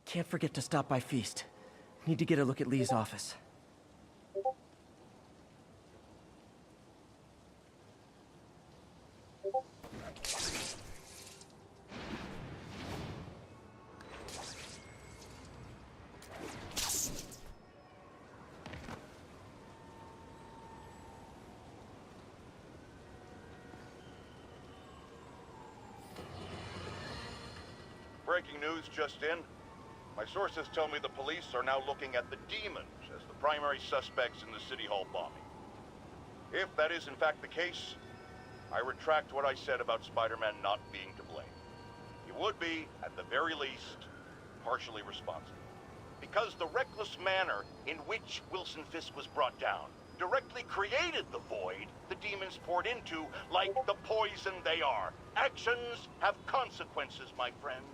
Can't forget to stop by Feast. Need to get a look at Lee's office. Breaking news just in. My sources tell me the police are now looking at the Demons as the primary suspects in the City Hall bombing. If that is in fact the case, I retract what I said about Spider-Man not being to blame. He would be, at the very least, partially responsible. Because the reckless manner in which Wilson Fisk was brought down directly created the void the Demons poured into, like the poison they are. Actions have consequences, my friends.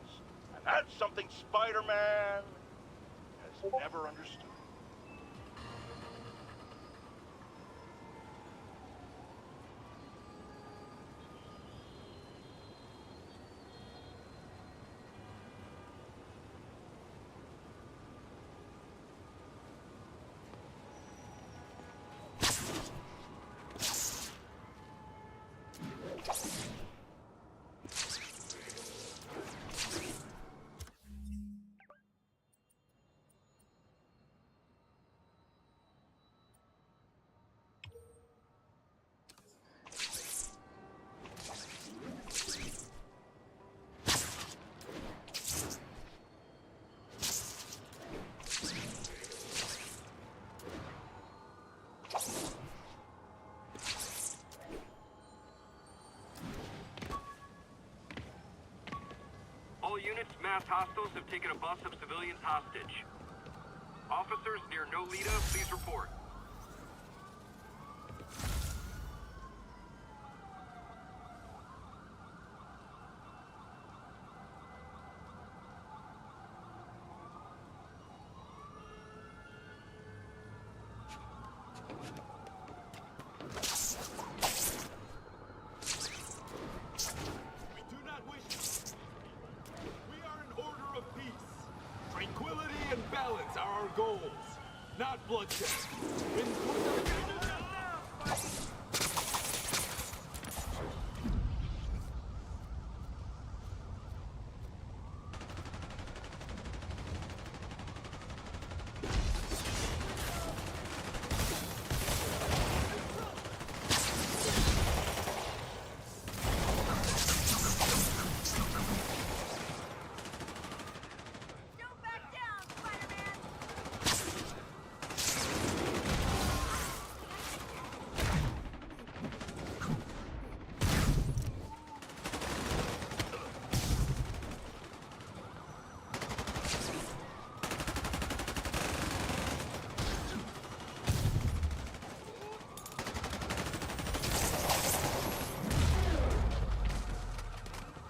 And that's something Spider-Man has never understood. All units, masked hostiles have taken a bus of civilians hostage. Officers near Nolita, please report. Tranquility and balance are our goals, not bloodshed.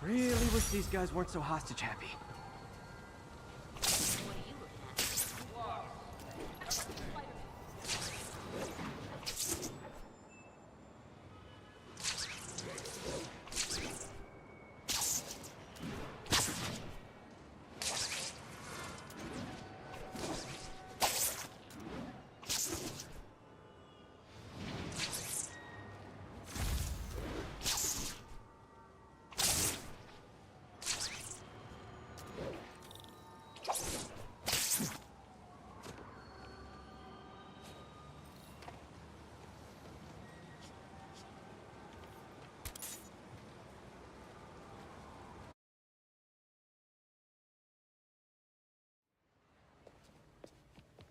Really wish these guys weren't so hostage happy.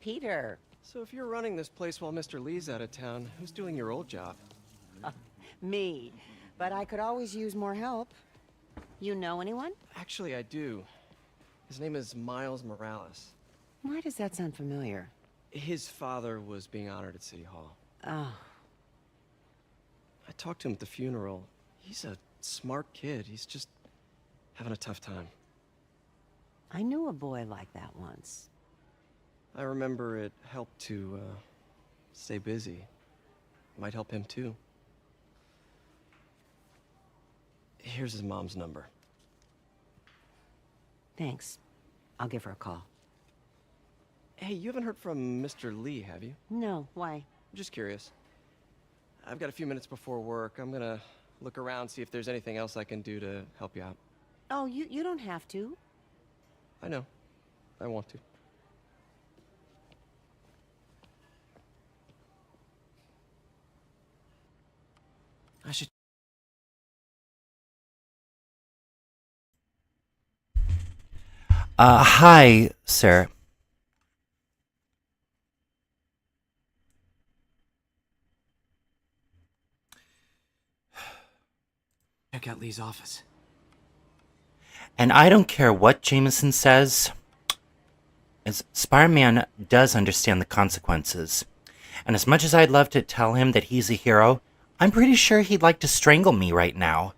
Peter. So if you're running this place while Mr. Lee's out of town, who's doing your old job? Me. But I could always use more help. You know anyone? Actually, I do. His name is Miles Morales. Why does that sound familiar? His father was being honored at City Hall. Oh. I talked to him at the funeral. He's a smart kid. He's just having a tough time. I knew a boy like that once. I remember it helped to, stay busy. Might help him, too. Here's his mom's number. Thanks. I'll give her a call. Hey, you haven't heard from Mr. Lee, have you? No, why? I'm just curious. I've got a few minutes before work. I'm gonna look around, see if there's anything else I can do to help you out. Oh, you don't have to. I know. I want to. I should... Hi, sir. check out Lee's office. And I don't care what Jameson says, as Spider-Man does understand the consequences. And as much as I'd love to tell him that he's a hero, I'm pretty sure he'd like to strangle me right now.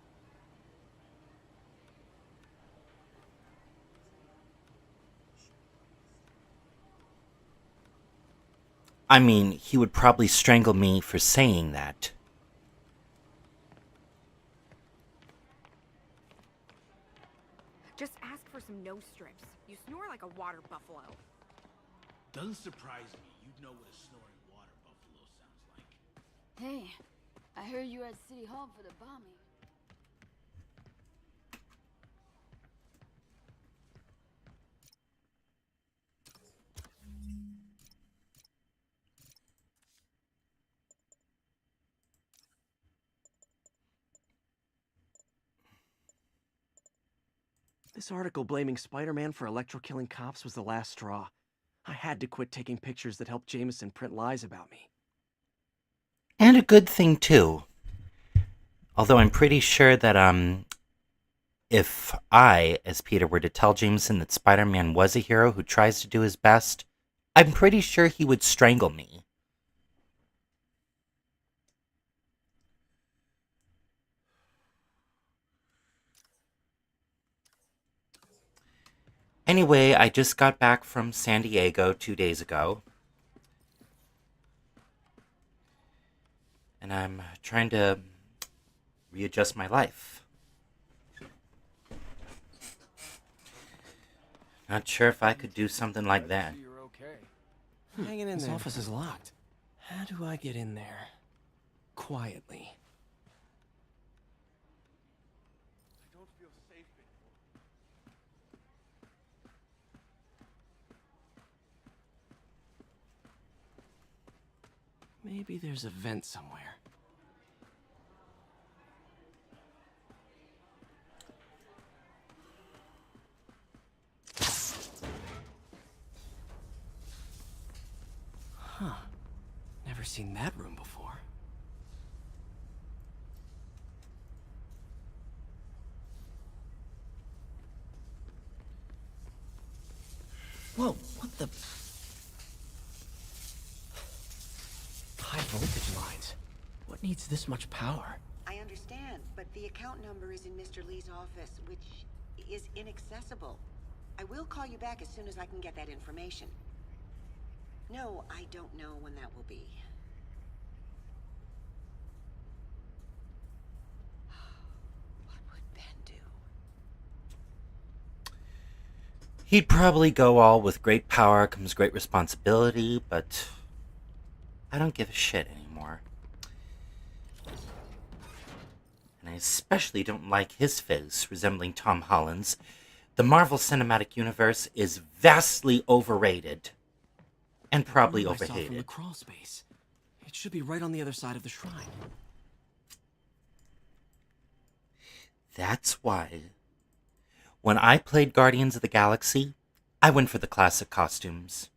I mean, he would probably strangle me for saying that. Just ask for some nose strips. You snore like a water buffalo. Doesn't surprise me. You'd know what a snoring water buffalo sounds like. Hey, I heard you were at City Hall for the bombing. This article blaming Spider-Man for electro-killing cops was the last straw. I had to quit taking pictures that helped Jameson print lies about me. And a good thing, too. Although I'm pretty sure that, if I, as Peter, were to tell Jameson that Spider-Man was a hero who tries to do his best, I'm pretty sure he would strangle me. Anyway, I just got back from San Diego 2 days ago. And I'm trying to readjust my life. Not sure if I could do something like that. You're okay. Hanging in there. This office is locked. How do I get in there? Quietly. I don't feel safe anymore. Maybe there's a vent somewhere. Huh. Never seen that room before. Whoa, what the... High voltage lines. What needs this much power? I understand, but the account number is in Mr. Lee's office, which is inaccessible. I will call you back as soon as I can get that information. No, I don't know when that will be. What would Ben do? He'd probably go all with great power comes great responsibility, but I don't give a shit anymore. And I especially don't like his face resembling Tom Holland's. The Marvel Cinematic Universe is vastly overrated. And probably I saw from the overhated. crawl space. It should be right on the other side of the shrine. That's why, when I played Guardians of the Galaxy, I went for the classic costumes.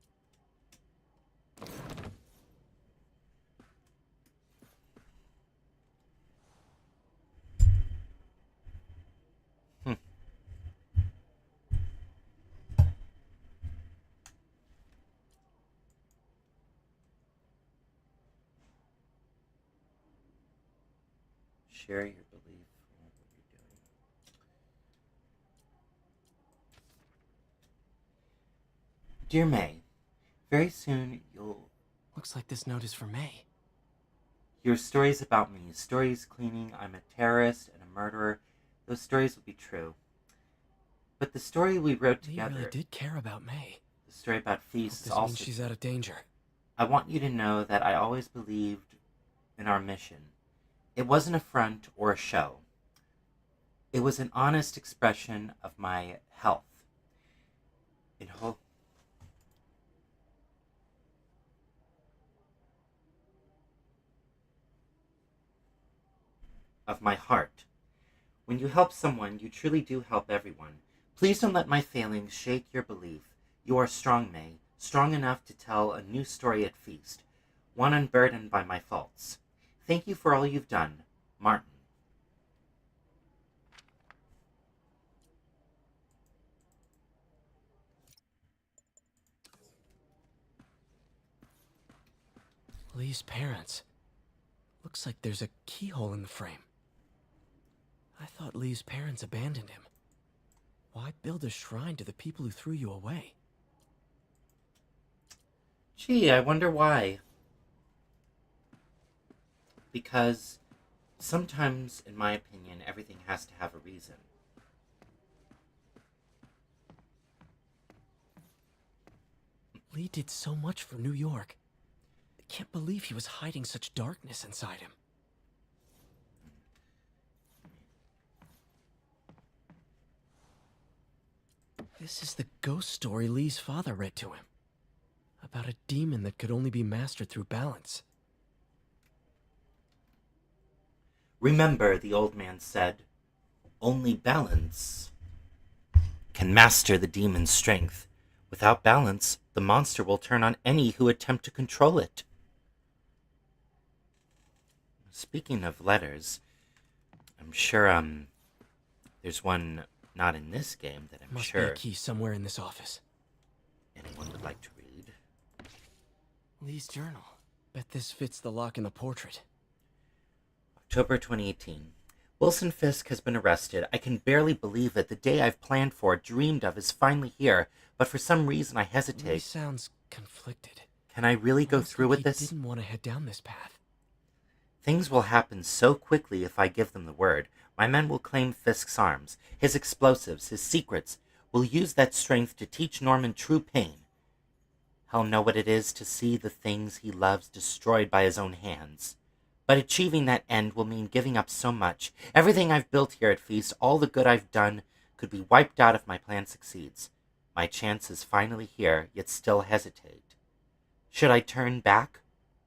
Share your belief in what you're doing. Dear May, very soon you'll Looks like this note is for May. hear stories about me. Stories claiming I'm a terrorist and a murderer. Those stories will be true. But the story we wrote Lee together, really did care about May. the story about Hope Feast, is this also... means she's out of danger. I want you to know that I always believed in our mission. It wasn't a front or a show. It was an honest expression of my health. Of my heart. When you help someone, you truly do help everyone. Please don't let my failings shake your belief. You are strong, May, strong enough to tell a new story at Feast, one unburdened by my faults. Thank you for all you've done, Martin. Lee's parents. Looks like there's a keyhole in the frame. I thought Lee's parents abandoned him. Why build a shrine to the people who threw you away? Gee, I wonder why. Because sometimes, in my opinion, everything has to have a reason. Lee did so much for New York. I can't believe he was hiding such darkness inside him. This is the ghost story Lee's father read to him. About a demon that could only be mastered through balance. Remember, the old man said, only balance can master the demon's strength. Without balance, the monster will turn on any who attempt to control it. Speaking of letters, I'm sure, there's one not in this game that I'm Must sure be a key somewhere in this office. anyone would like to read. Lee's journal. Bet this fits the lock in the portrait. October 2018. Wilson Fisk has been arrested. I can barely believe it. The day I've planned for, dreamed of, is finally here. But for some reason I Lee hesitate. sounds conflicted. Can I really go Almost through like with this? He didn't want to head down this path. Things will happen so quickly if I give them the word. My men will claim Fisk's arms, his explosives, his secrets. Will use that strength to teach Norman true pain. He'll know what it is to see the things he loves destroyed by his own hands. But achieving that end will mean giving up so much. Everything I've built here at Feast, all the good I've done, could be wiped out if my plan succeeds. My chance is finally here, yet still hesitate. Should I turn back?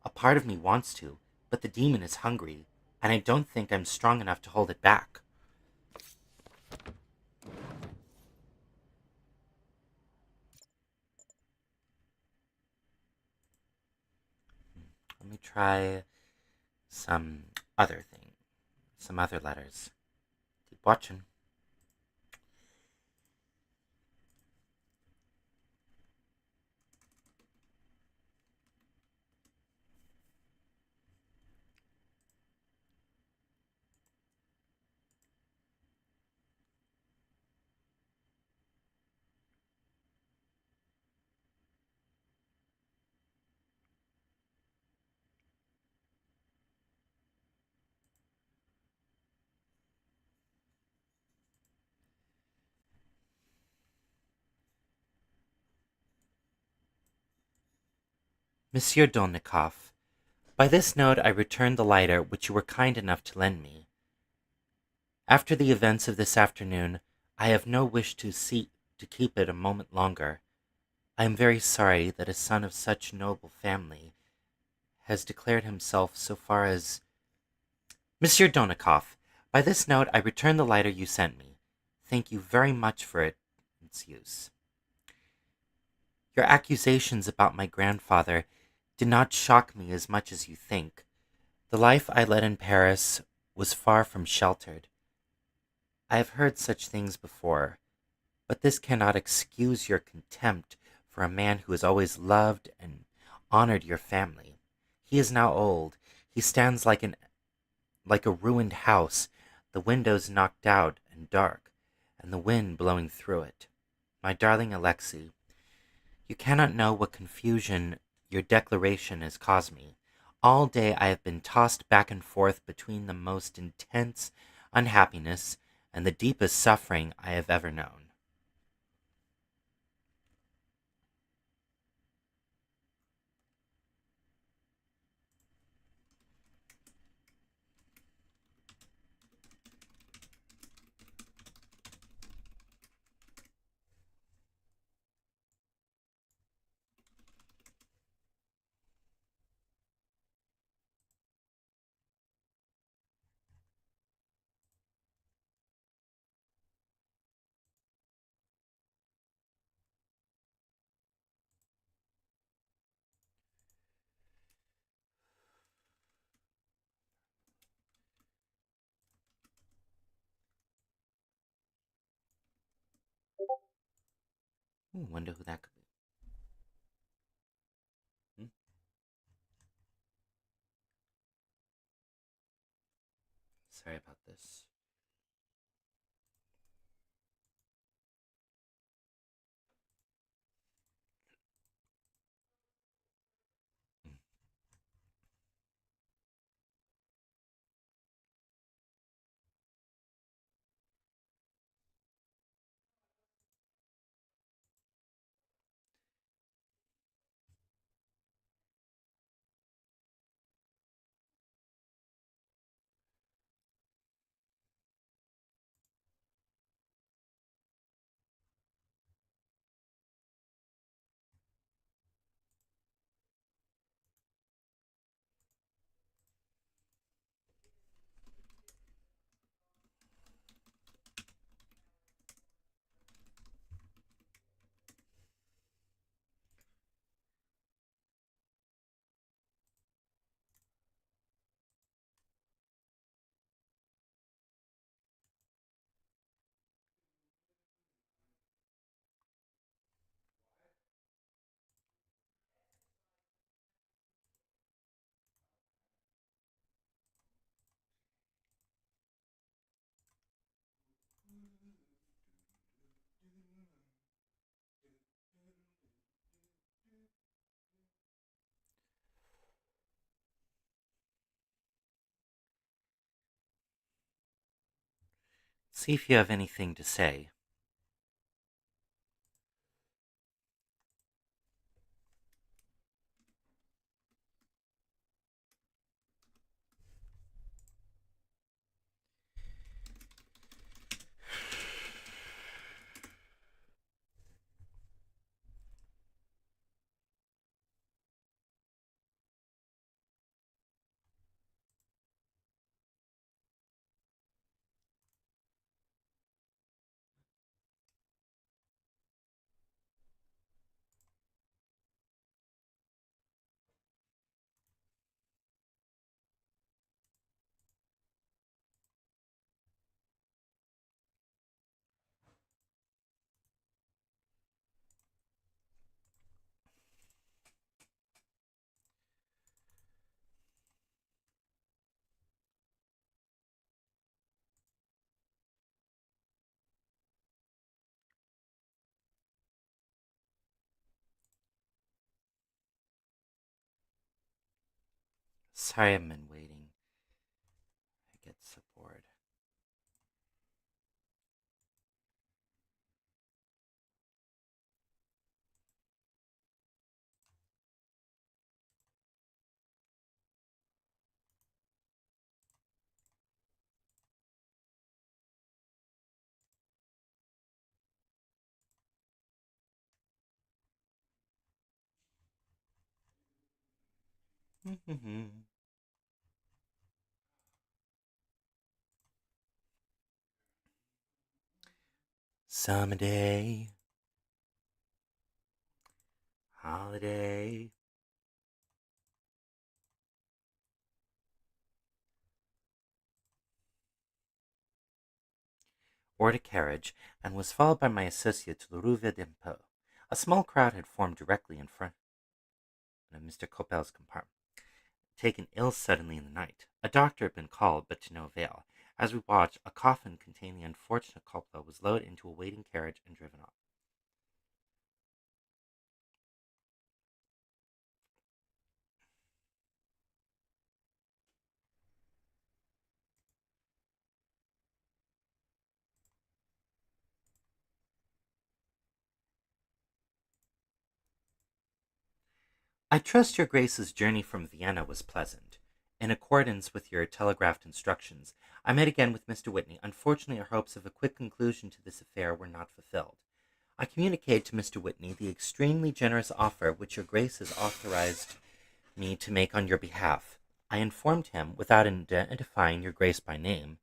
A part of me wants to, but the demon is hungry, and I don't think I'm strong enough to hold it back. Let me try some other thing. Some other letters. Keep watching. Monsieur Dolnikov, by this note I return the lighter which you were kind enough to lend me. After the events of this afternoon, I have no wish to keep it a moment longer. I am very sorry that a son of such noble family has declared himself so far as... Monsieur Dolnikov, by this note I return the lighter you sent me. Thank you very much for its use. Your accusations about my grandfather did not shock me as much as you think. The life I led in Paris was far from sheltered. I have heard such things before, but this cannot excuse your contempt for a man who has always loved and honored your family. He is now old. He stands like a ruined house, the windows knocked out and dark, and the wind blowing through it. My darling Alexei, you cannot know what confusion your declaration has caused me. All day I have been tossed back and forth between the most intense unhappiness and the deepest suffering I have ever known. Ooh, wonder who that could be. Sorry about this. See if you have anything to say. Sorry I've been waiting. I get so bored. Summer day, holiday. Ordered a carriage, and was followed by my associate to the Rue d'Impôt. A small crowd had formed directly in front of Mr. Coppel's compartment. Taken ill suddenly in the night. A doctor had been called, but to no avail. As we watched, a coffin containing the unfortunate Coppel was loaded into a waiting carriage and driven off. I trust your Grace's journey from Vienna was pleasant. In accordance with your telegraphed instructions, I met again with Mr. Whitney. Unfortunately, our hopes of a quick conclusion to this affair were not fulfilled. I communicated to Mr. Whitney the extremely generous offer which your Grace has authorized me to make on your behalf. I informed him, without identifying your Grace by name,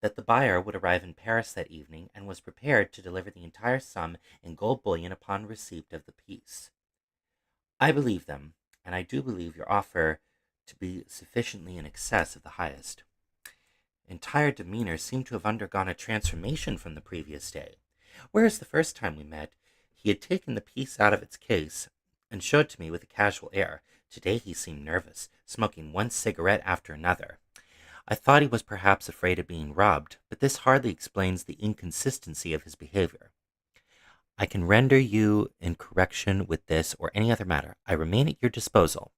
that the buyer would arrive in Paris that evening and was prepared to deliver the entire sum in gold bullion upon receipt of the piece. I believe them, and I do believe your offer to be sufficiently in excess of the highest. Entire demeanor seemed to have undergone a transformation from the previous day. Whereas the first time we met, He had taken the piece out of its case and showed it to me with a casual air. Today he seemed nervous, smoking one cigarette after another. I thought he was perhaps afraid of being robbed, but this hardly explains the inconsistency of his behavior. I can render you in correction with this or any other matter. I remain at your disposal.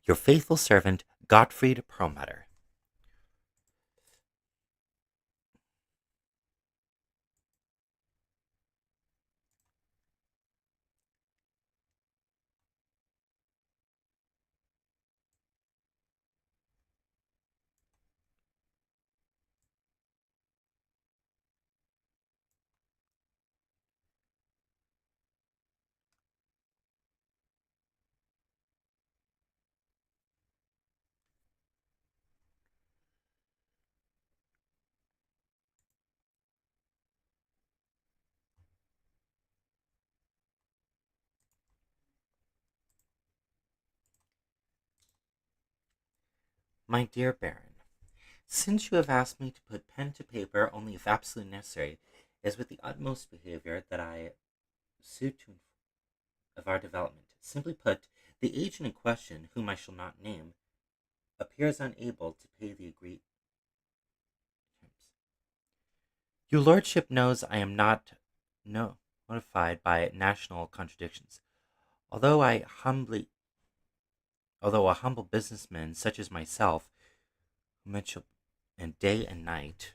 Your faithful servant, Gottfried Perlmutter. My dear Baron, since you have asked me to put pen to paper only if absolutely necessary, it is with the utmost behavior that I suit to of our development. Simply put, the agent in question, whom I shall not name, appears unable to pay the agreed terms. Your lordship knows I am not notified by national contradictions. Although a humble businessman such as myself, who mention and day and night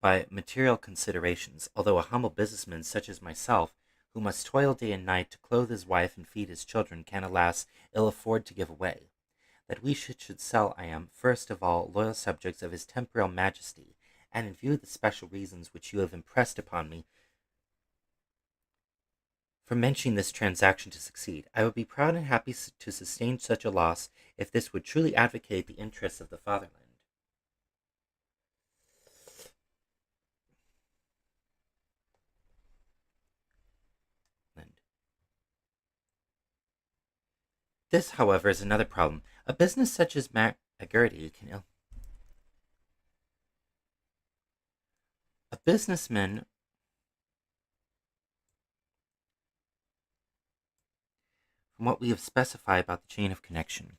by material considerations, although a humble businessman such as myself, who must toil day and night to clothe his wife and feed his children, can, alas, ill afford to give away. That we should sell, I am, first of all, loyal subjects of his temporal majesty, and in view of the special reasons which you have impressed upon me for mentioning this transaction to succeed, I would be proud and happy to sustain such a loss if this would truly advocate the interests of the fatherland. This, however, is another problem. A business such as McGurty can a businessman from what we have specified about the chain of connection.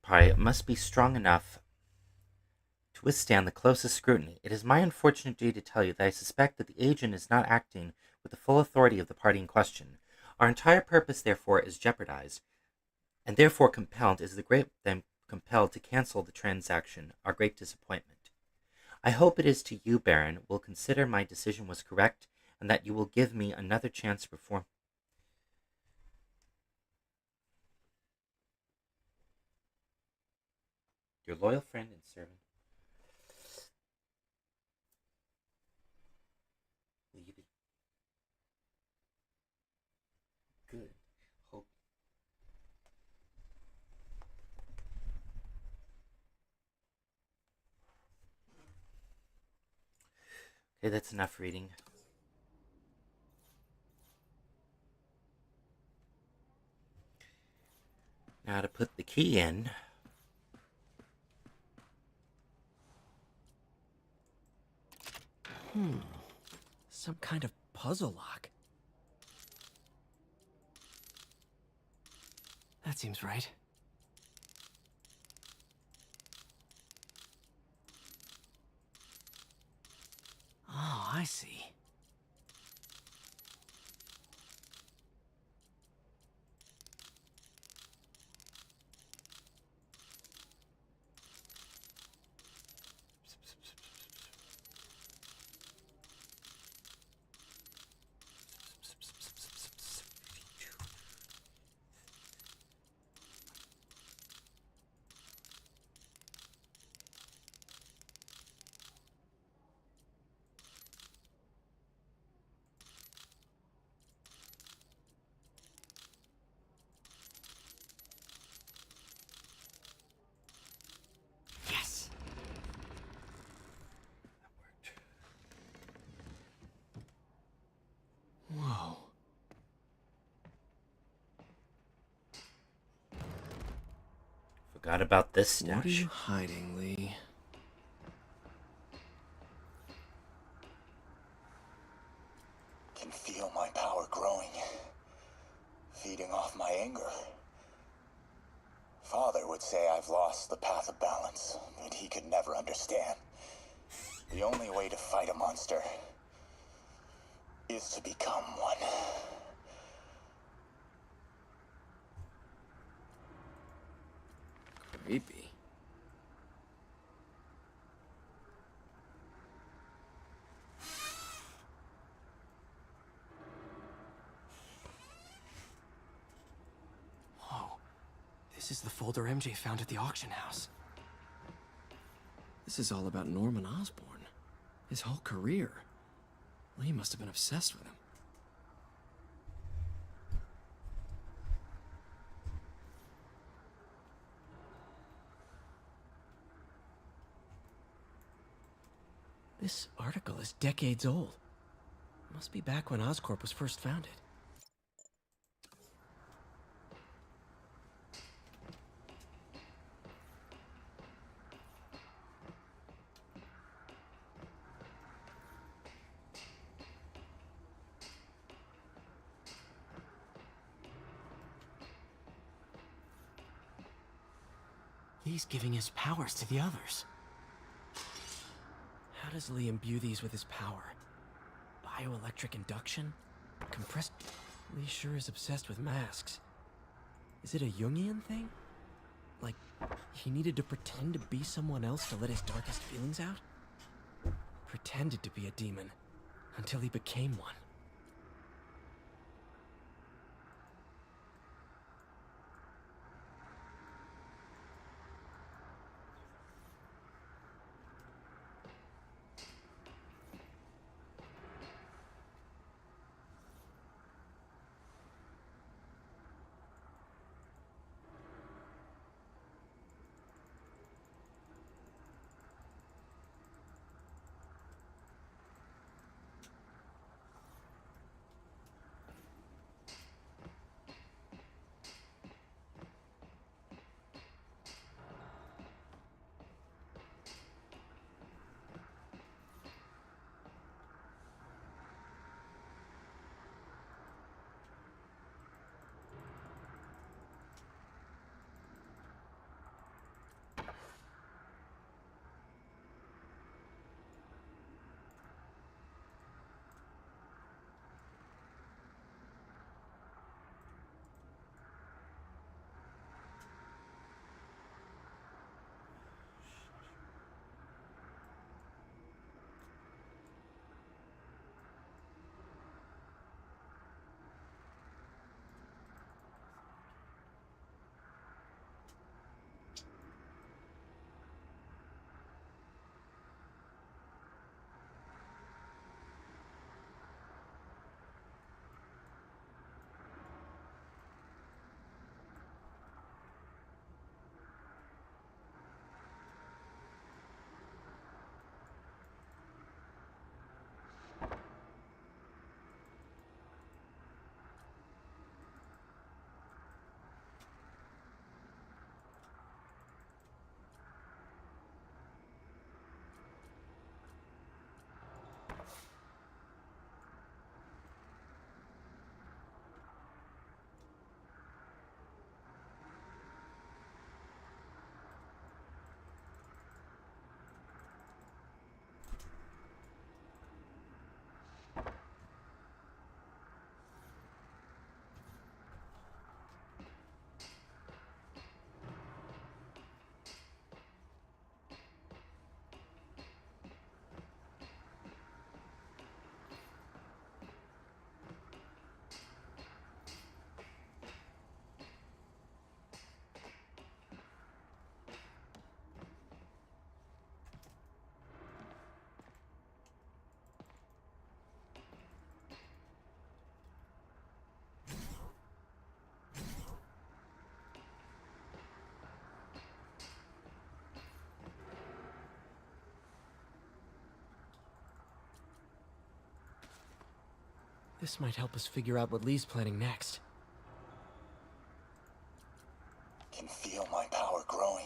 It must be strong enough to withstand the closest scrutiny. It is my unfortunate duty to tell you that I suspect that the agent is not acting with the full authority of the party in question. Our entire purpose, therefore, is jeopardized, and therefore compelled to cancel the transaction, our great disappointment. I hope it is to you, Baron, will consider my decision was correct, and that you will give me another chance to perform. Your loyal friend and servant, Libby. Good. Hope. Okay, that's enough reading. Now to put the key in. Some kind of puzzle lock. That seems right. Oh, I see. Forgot about this What are stash. you hiding, Lee? Can feel my power growing, feeding off my anger. Father would say I've lost the path of balance, but he could never understand. The only way to fight a monster is to become one. Creepy. Whoa. This is the folder MJ found at the auction house. This is all about Norman Osborn. His whole career. Lee must have been obsessed with him. This article is decades old. Must be back when Oscorp was first founded. He's giving his powers to the others. How does Lee imbue these with his power? Bioelectric induction? Compressed? Lee sure is obsessed with masks. Is it a Jungian thing? Like, he needed to pretend to be someone else to let his darkest feelings out? Pretended to be a demon, until he became one. This might help us figure out what Lee's planning next. Can feel my power growing,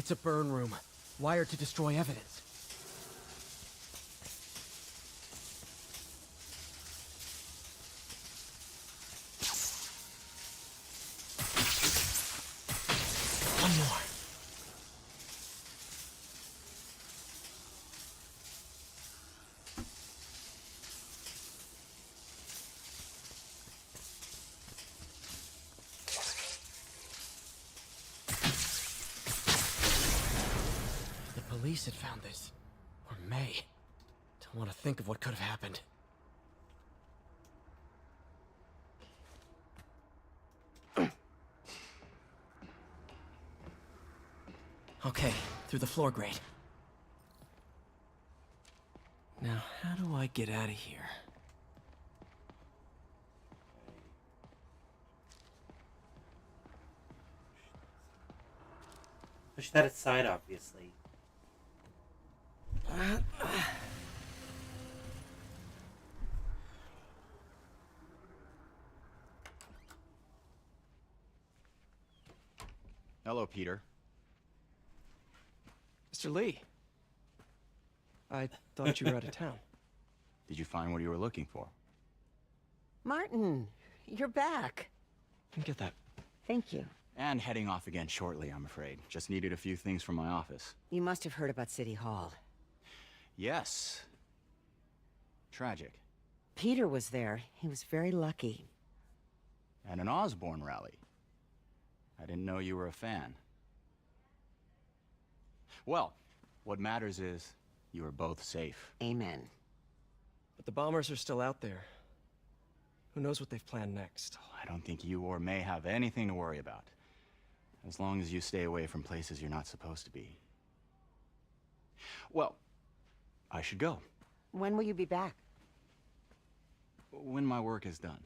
It's a burn room, wired to destroy evidence. One more. The police had found this. Or May. Don't want to think of what could have happened. Okay, through the floor grate. Now, how do I get out of here? Push that aside, obviously. Hello, Peter. Mr. Lee. I thought you were out of town. Did you find what you were looking for? Martin, you're back. Can get that. Thank you. And heading off again shortly, I'm afraid. Just needed a few things from my office. You must have heard about City Hall. Yes. Tragic. Peter was there. He was very lucky. At an Osborn rally. I didn't know you were a fan. Well, what matters is you are both safe. Amen. But the bombers are still out there. Who knows what they've planned next? I don't think you or May have anything to worry about. As long as you stay away from places you're not supposed to be. Well, I should go. When will you be back? When my work is done.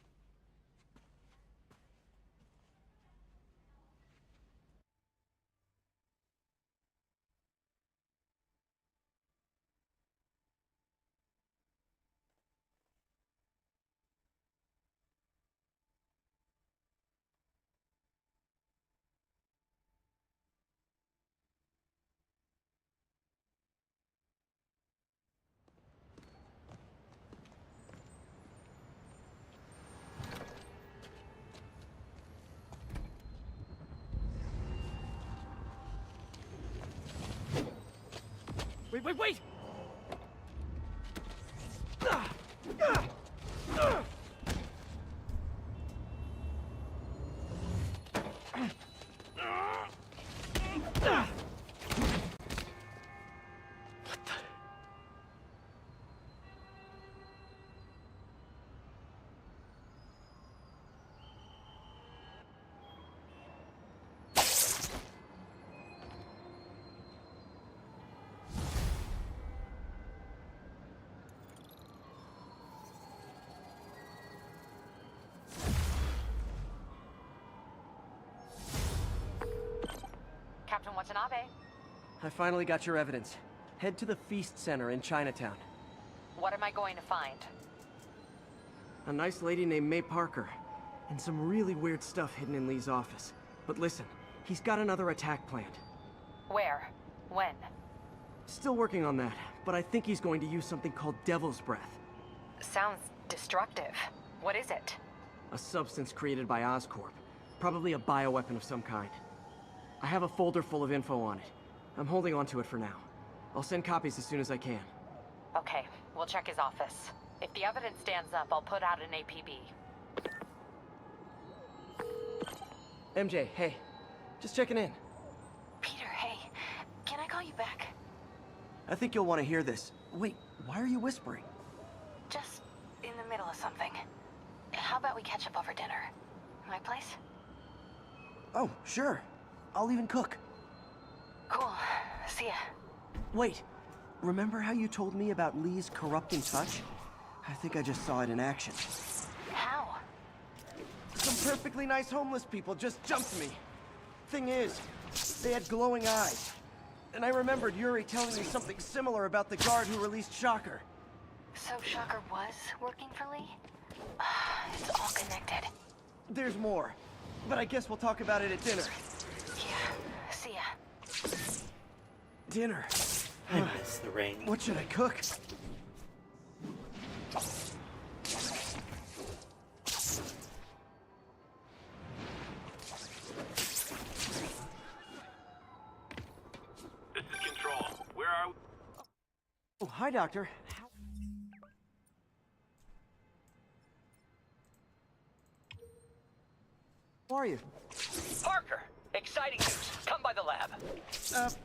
Wait! Captain Watanabe. I finally got your evidence. Head to the Feast Center in Chinatown. What am I going to find? A nice lady named May Parker. And some really weird stuff hidden in Lee's office. But listen, he's got another attack planned. Where? When? Still working on that, but I think he's going to use something called Devil's Breath. Sounds destructive. What is it? A substance created by Oscorp. Probably a bioweapon of some kind. I have a folder full of info on it. I'm holding on to it for now. I'll send copies as soon as I can. Okay, we'll check his office. If the evidence stands up, I'll put out an APB. MJ, hey. Just checking in. Peter, hey. Can I call you back? I think you'll want to hear this. Wait, why are you whispering? Just in the middle of something. How about we catch up over dinner? My place? Oh, sure. I'll even cook. Cool. See ya. Wait, remember how you told me about Lee's corrupting touch? I think I just saw it in action. How? Some perfectly nice homeless people just jumped me. Thing is, they had glowing eyes. And I remembered Yuri telling me something similar about the guard who released Shocker. So Shocker was working for Lee? It's all connected. There's more, but I guess we'll talk about it at dinner. Yeah, see ya. Dinner. I miss the rain. What should I cook? This is Control. Where are we? Oh, hi, Doctor. How are you? Parker! Exciting news. Come by the lab.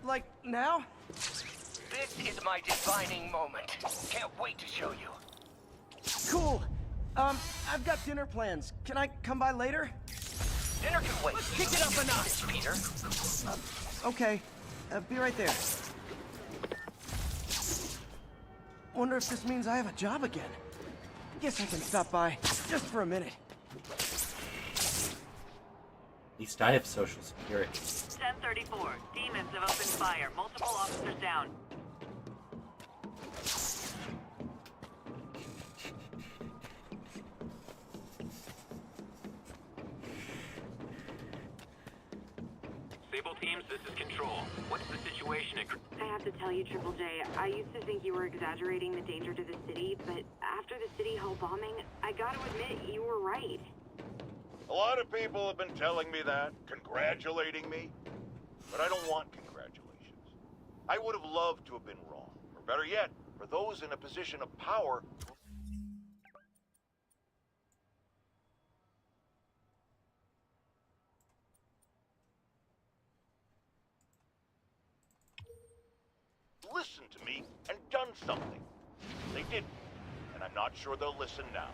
Like now? This is my defining moment. Can't wait to show you. Cool. I've got dinner plans. Can I come by later? Dinner can wait. Let's kick it up a notch, Peter. Okay. Be right there. Wonder if this means I have a job again. Guess I can stop by just for a minute. At least I have social security. 1034. Demons have opened fire. Multiple officers down. Sable teams, this is Control. What's the situation at... I have to tell you, Triple J, I used to think you were exaggerating the danger to the city, but after the City Hall bombing, I gotta admit, you were right. A lot of people have been telling me that, congratulating me. But I don't want congratulations. I would have loved to have been wrong. Or better yet, for those in a position of power... listen to me and done something. They didn't, and I'm not sure they'll listen now.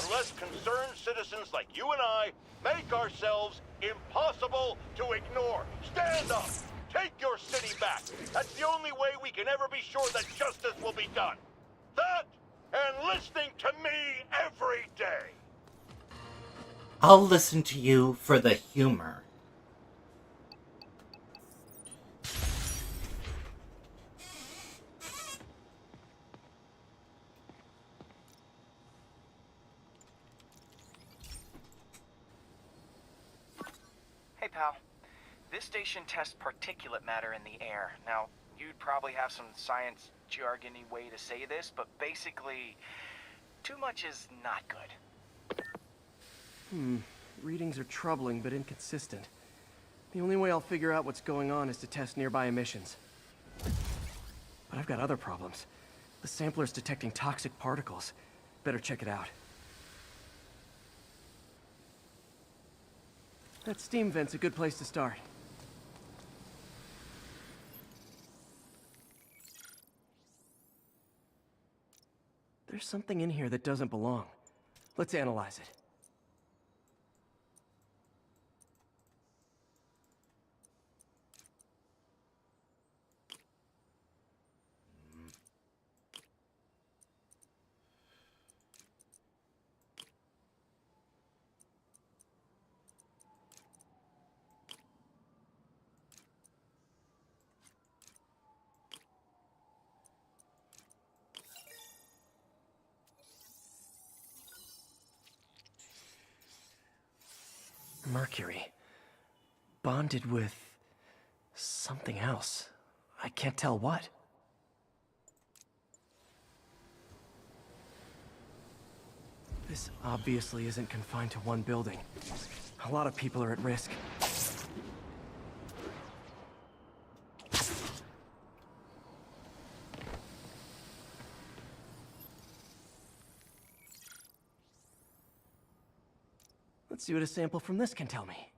Unless concerned citizens like you and I make ourselves impossible to ignore. Stand up! Take your city back! That's the only way we can ever be sure that justice will be done. That, and listening to me every day! I'll listen to you for the humor. Hey, pal. This station tests particulate matter in the air. Now, you'd probably have some science jargony way to say this, but basically, too much is not good. Readings are troubling but inconsistent. The only way I'll figure out what's going on is to test nearby emissions. But I've got other problems. The sampler's detecting toxic particles. Better check it out. That steam vent's a good place to start. There's something in here that doesn't belong. Let's analyze it. Mercury. Bonded with something else. I can't tell what. This obviously isn't confined to one building. A lot of people are at risk. Let's see what a sample from this can tell me.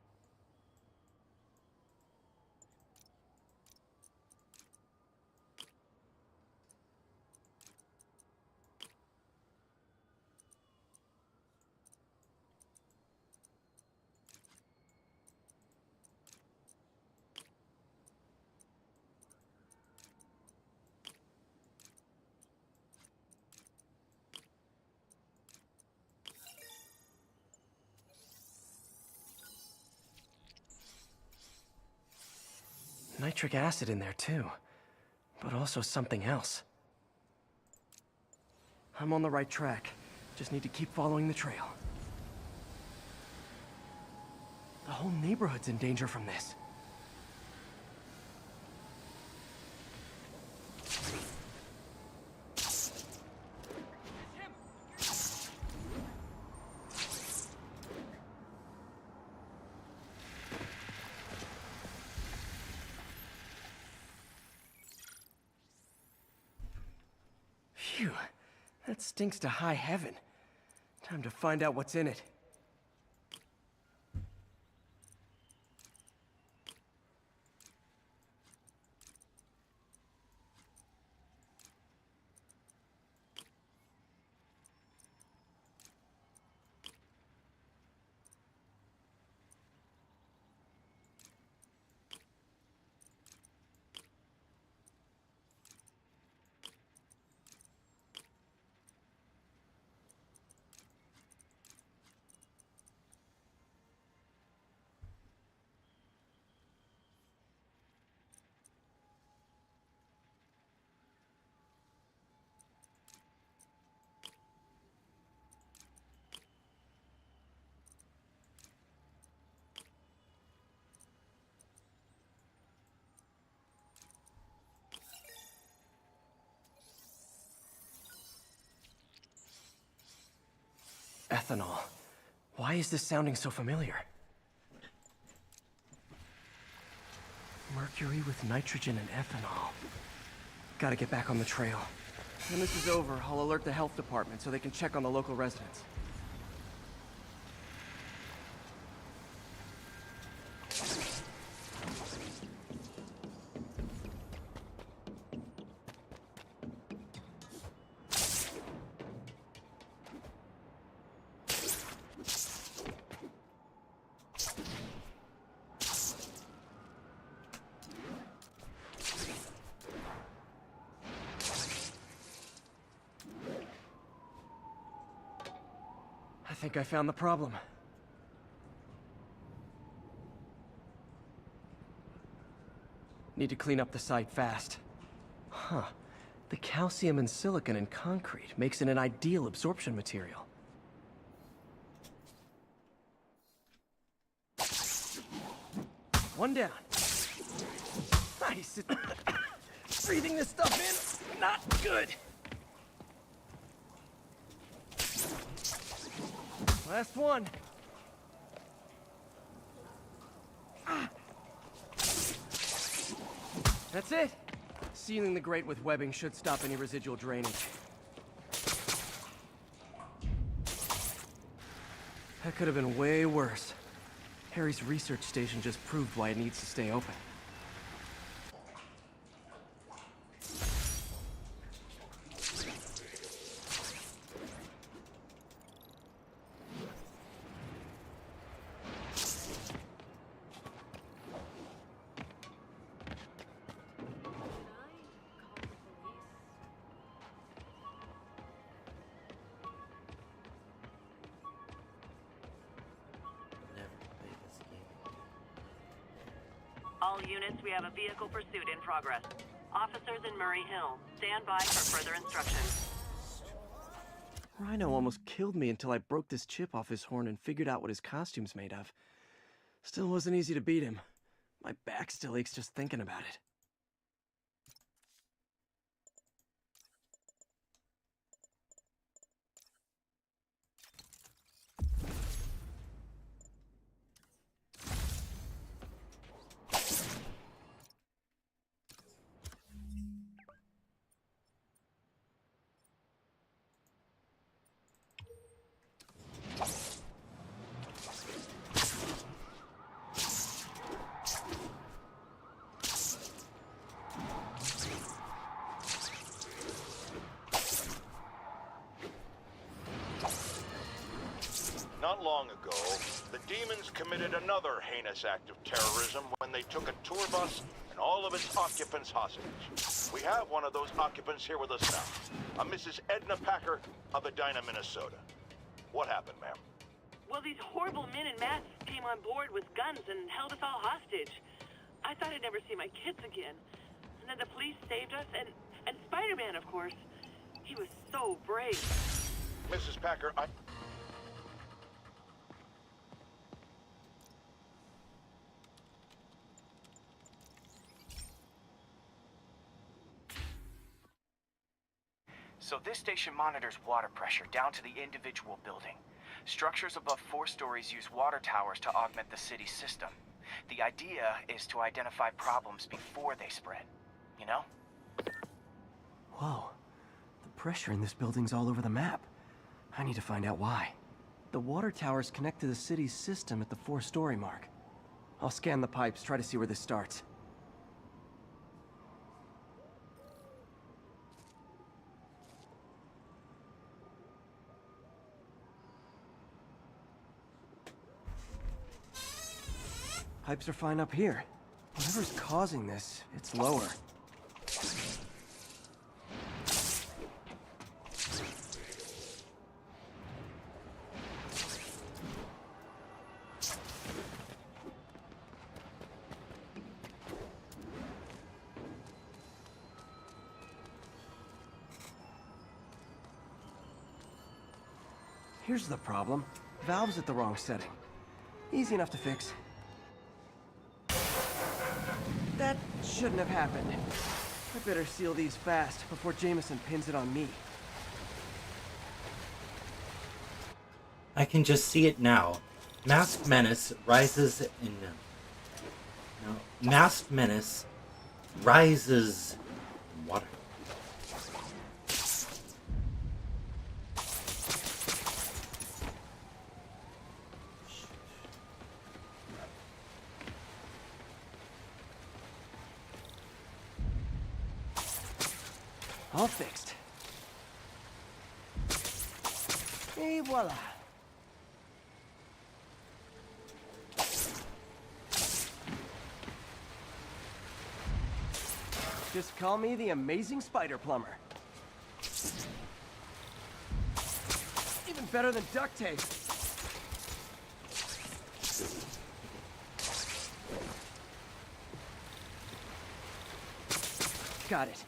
Nitric acid in there too, but also something else. I'm on the right track. Just need to keep following the trail. The whole neighborhood's in danger from this. Phew. That stinks to high heaven. Time to find out what's in it. Ethanol. Why is this sounding so familiar? Mercury with nitrogen and ethanol. Gotta get back on the trail. When this is over, I'll alert the health department so they can check on the local residents. I think I found the problem. Need to clean up the site fast. Huh. The calcium and silicon in concrete makes it an ideal absorption material. One down. Nice. Breathing this stuff in, not good. Last one. That's it. Sealing the grate with webbing should stop any residual drainage. That could have been way worse. Harry's research station just proved why it needs to stay open. All units, we have a vehicle pursuit in progress. Officers in Murray Hill. Stand by for further instructions. Rhino almost killed me until I broke this chip off his horn and figured out what his costume's made of. Still wasn't easy to beat him. My back still aches just thinking about it. Not long ago, the demons committed another heinous act of terrorism when they took a tour bus and all of its occupants hostage. We have one of those occupants here with us now, a Mrs. Edna Packer of Edina, Minnesota. What happened, ma'am? Well, these horrible men in masks came on board with guns and held us all hostage. I thought I'd never see my kids again. And then the police saved us, and Spider-Man, of course. He was so brave. Mrs. Packer, So this station monitors water pressure down to the individual building. Structures above 4 stories use water towers to augment the city's system. The idea is to identify problems before they spread, you know? Whoa. The pressure in this building's all over the map. I need to find out why. The water towers connect to the city's system at the 4-story mark. I'll scan the pipes, try to see where this starts. Pipes are fine up here. Whatever's causing this, it's lower. Here's the problem. Valve's at the wrong setting. Easy enough to fix. That shouldn't have happened. I better seal these fast before Jameson pins it on me. I can just see it now. Masked Menace rises in... No. Masked Menace rises in water. All fixed. Et voila. Just call me the amazing spider plumber. Even better than duct tape. Got it.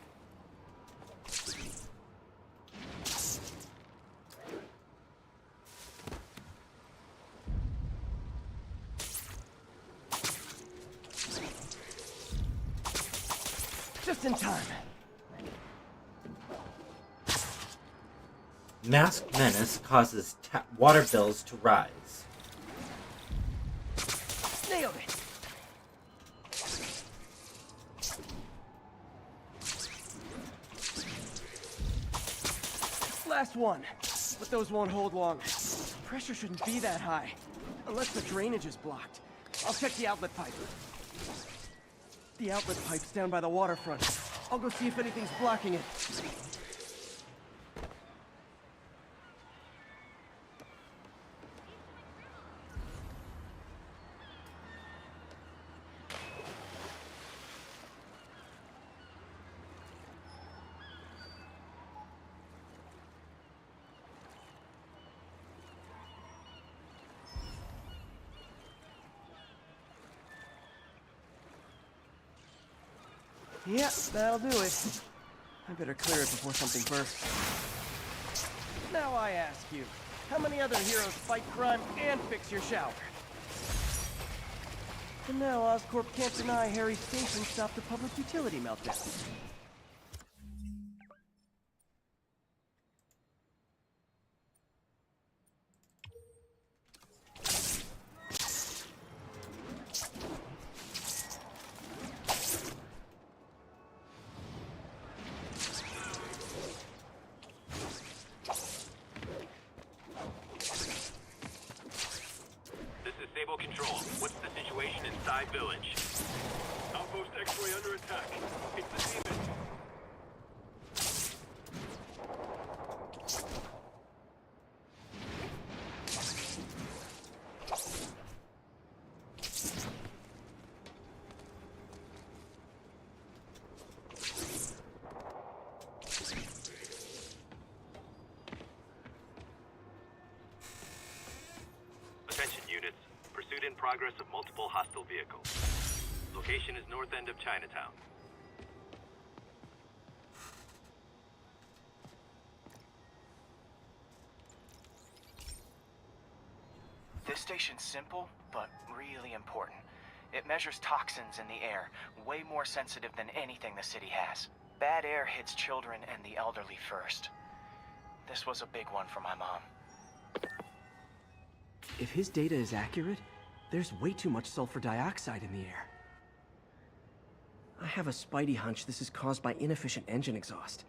Just in time. Masked Menace causes water bills to rise. Nailed it. Last one, but those won't hold long. Pressure shouldn't be that high, unless the drainage is blocked. I'll check the outlet pipe. The outlet pipe's down by the waterfront. I'll go see if anything's blocking it. Yep, that'll do it. I better clear it before something bursts. Now I ask you, how many other heroes fight crime and fix your shower? And now Oscorp can't deny Harry's station stopped a public utility meltdown. Control. What's the situation inside Village? Outpost X-Ray under attack. It's the demon. Attention units. Pursuit in progress of multiple hostile vehicles. Location is north end of Chinatown. This station's simple, but really important. It measures toxins in the air, way more sensitive than anything the city has. Bad air hits children and the elderly first. This was a big one for my mom. If his data is accurate, there's way too much sulfur dioxide in the air. I have a spidey hunch this is caused by inefficient engine exhaust.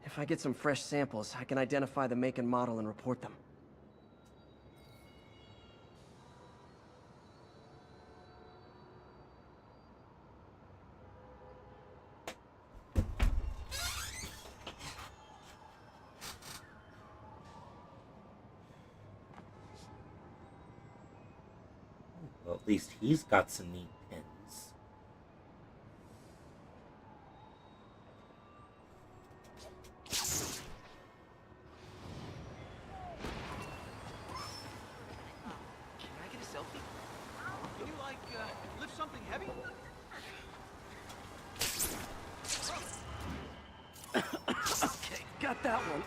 If I get some fresh samples, I can identify the make and model and report them. Well, at least he's got some neat pins. Can I get a selfie? Can you, like, lift something heavy? Okay, got that one.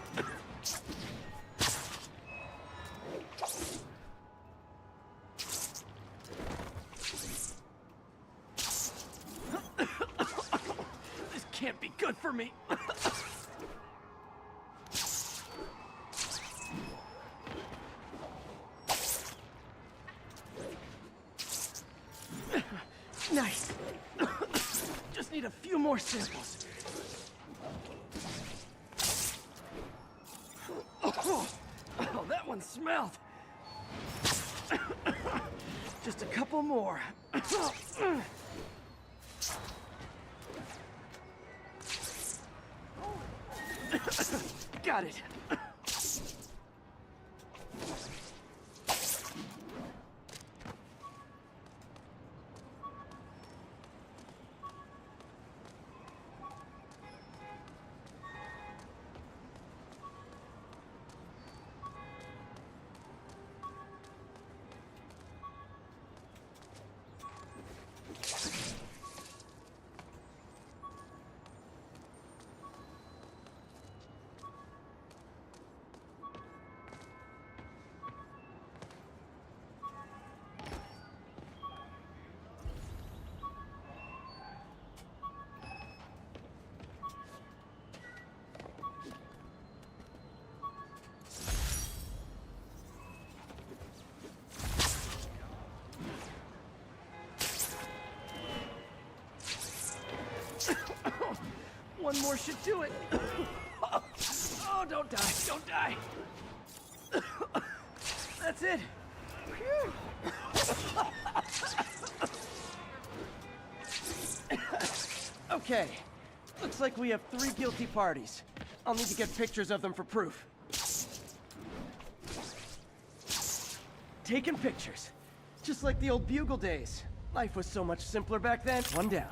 This can't be good for me. Nice. Just need a few more samples. Oh, that one smelled. Just a couple more. Got it. One more should do it. Oh, don't die, don't die. That's it. Okay, looks like we have 3 guilty parties. I'll need to get pictures of them for proof. Taking pictures. Just like the old Bugle days. Life was so much simpler back then. One down.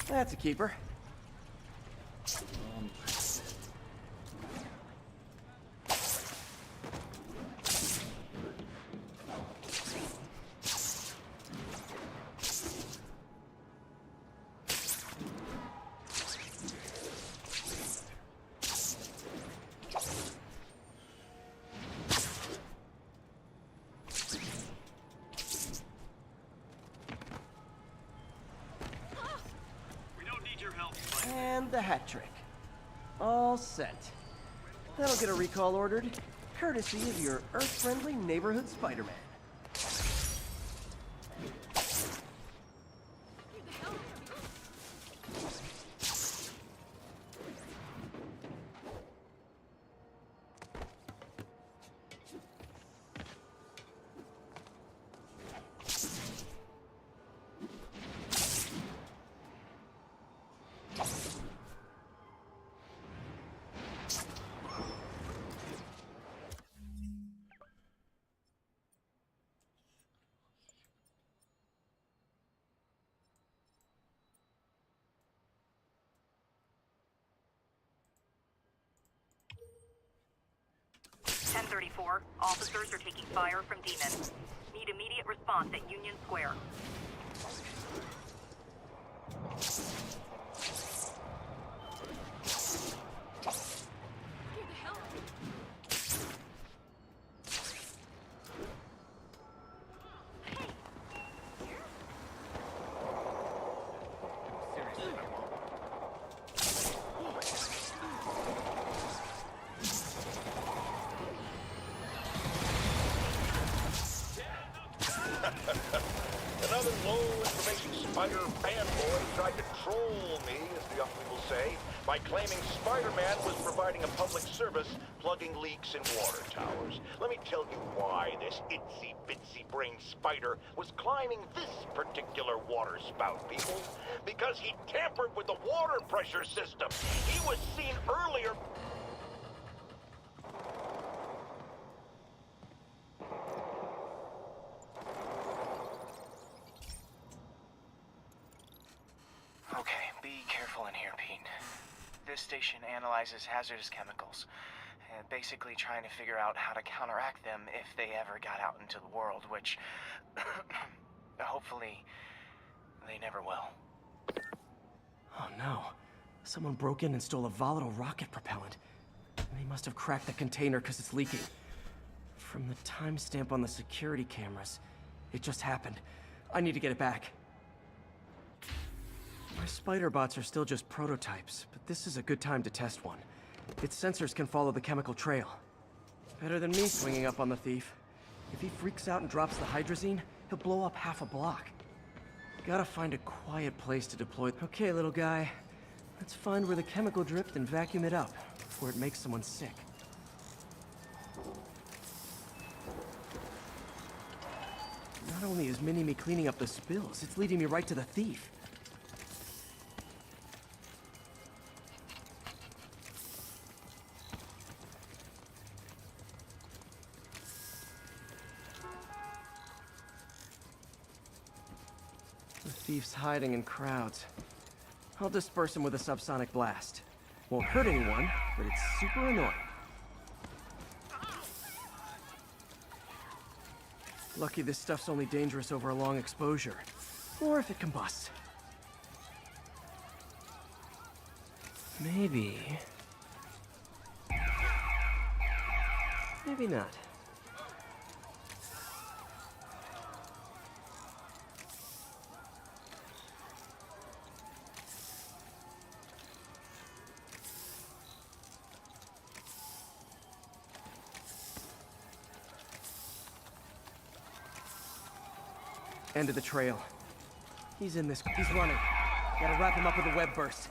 That's a keeper. And the hat trick. All set. That'll get a recall ordered, courtesy of your Earth-friendly neighborhood Spider-Man. Officers are taking fire from demons. Need immediate response at Union Square. Spider fanboy tried to troll me, as the young people say, by claiming Spider-Man was providing a public service plugging leaks in water towers. Let me tell you why this itsy-bitsy brain spider was climbing this particular water spout, people. Because he tampered with the water pressure system. He was seen earlier... Okay, be careful in here, Pete. This station analyzes hazardous chemicals, basically trying to figure out how to counteract them if they ever got out into the world, which hopefully they never will. Oh no. Someone broke in and stole a volatile rocket propellant. They must have cracked the container because it's leaking. From the timestamp on the security cameras, it just happened. I need to get it back. My spider bots are still just prototypes, but this is a good time to test one. Its sensors can follow the chemical trail. Better than me swinging up on the thief. If he freaks out and drops the hydrazine, he'll blow up half a block. Gotta find a quiet place to deploy. Okay, little guy. Let's find where the chemical dripped and vacuum it up before it makes someone sick. Not only is Mini-Me cleaning up the spills, it's leading me right to the thief. The thief's hiding in crowds. I'll disperse him with a subsonic blast. Won't hurt anyone, but it's super annoying. Lucky this stuff's only dangerous over a long exposure. Or if it combusts. Maybe... maybe not. End of the trail. He's in this. He's running. Gotta wrap him up with a web burst.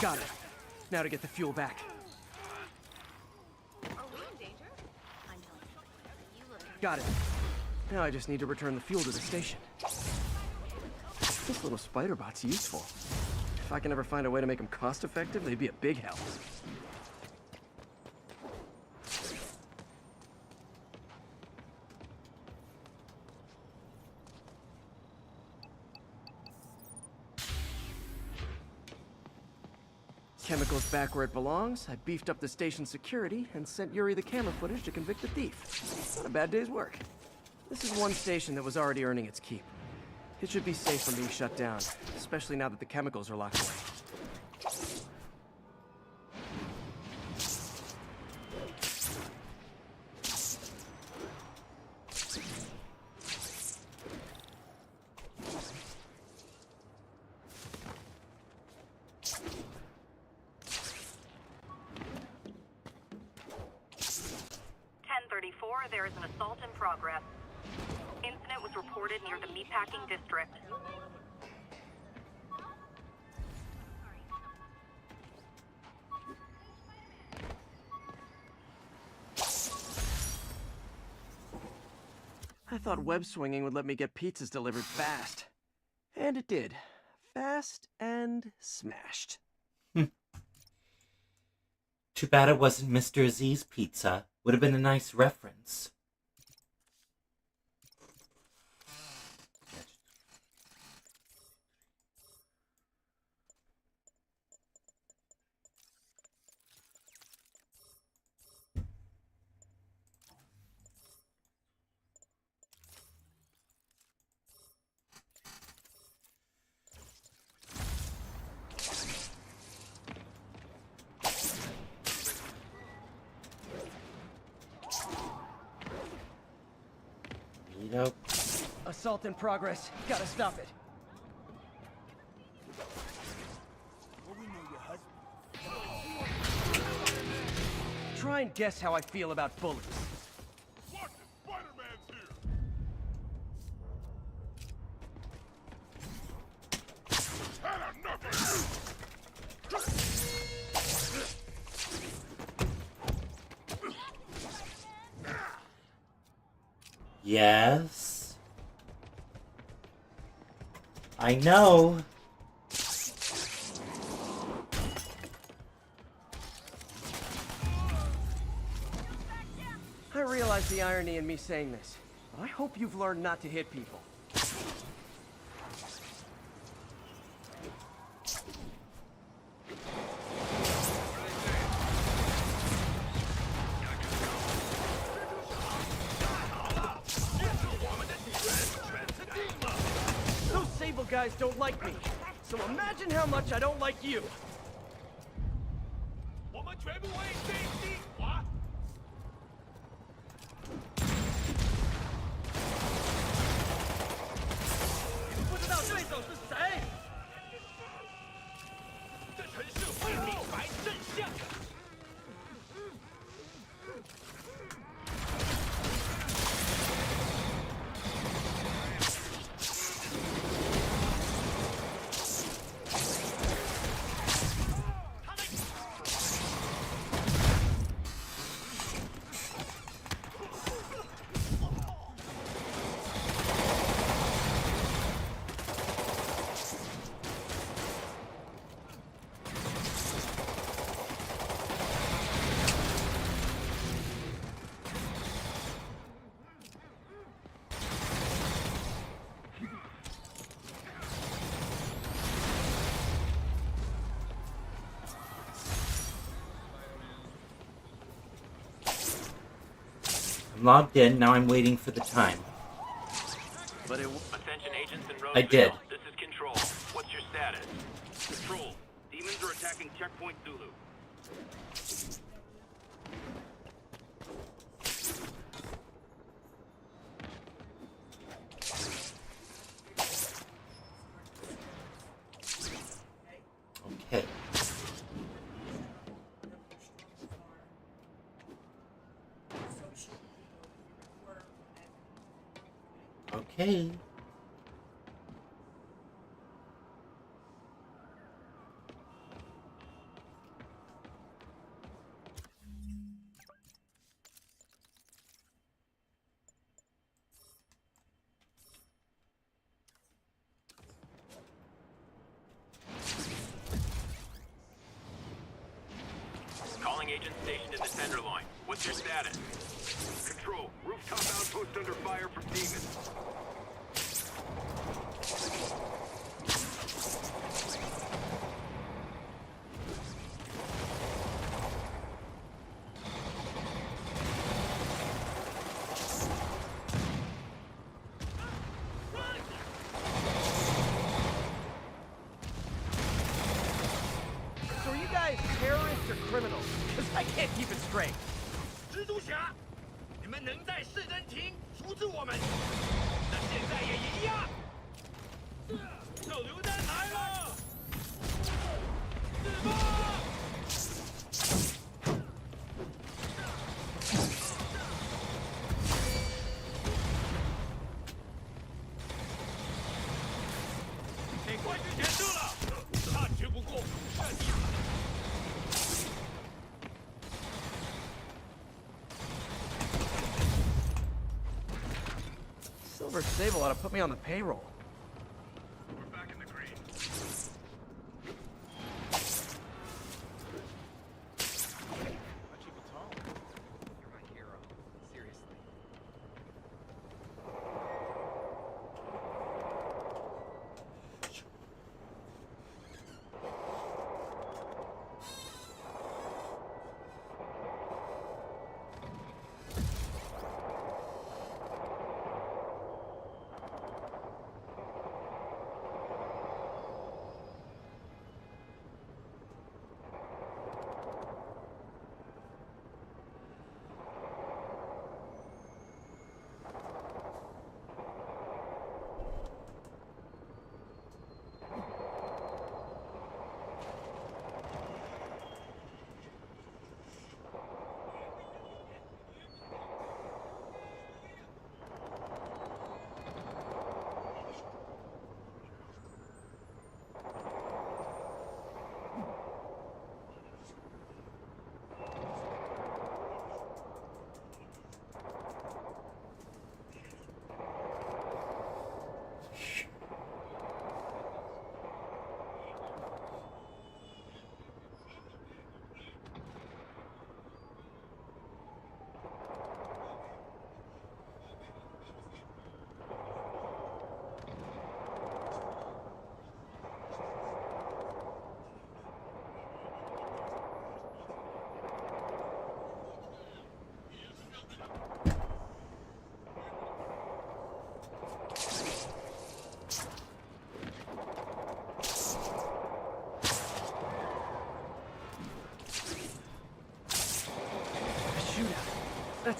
Got it. Now to get the fuel back. Got it. Now I just need to return the fuel to the station. This little spider bot's useful. If I can ever find a way to make them cost-effective, they'd be a big help. Chemicals back where it belongs. I beefed up the station security and sent Yuri the camera footage to convict the thief. Not a bad day's work. This is one station that was already earning its keep. It should be safe from being shut down, especially now that the chemicals are locked away. 1034, there is an assault in progress. Incident was reported near the meatpacking district. I thought web swinging would let me get pizzas delivered fast. And it did. Fast and smashed. Too bad it wasn't Mr. Z's pizza. Would have been a nice reference. Nope. Assault in progress. Gotta stop it. try and guess how I feel about bullets. Watch it! Spider-Man's here! Had enough of Yes. I know. I realize the irony in me saying this, but I hope you've learned not to hit people. Those Sable guys don't like me, so imagine how much I don't like you. 我们全部为正义划。 不知道对手是谁？这城市会明白真相。I'm logged in, now I'm waiting for the time. Attention agents in Roseville. I did. This is Control. What's your status? Control. Demons are attacking Checkpoint Zulu. Okay. Okay. Calling agent stationed in the Tenderloin. What's your status? Control. Rooftop outpost under fire from demons. So are you guys terrorists or criminals? Because I can't keep it straight. 蜘蛛侠，你们能在市政厅阻止我们，那现在也一样。手榴弹来了！自爆！ 给冠军填射了，他绝不过战地。 Silver Sable ought to put me on the payroll. We're back in the green. You're my hero. Seriously.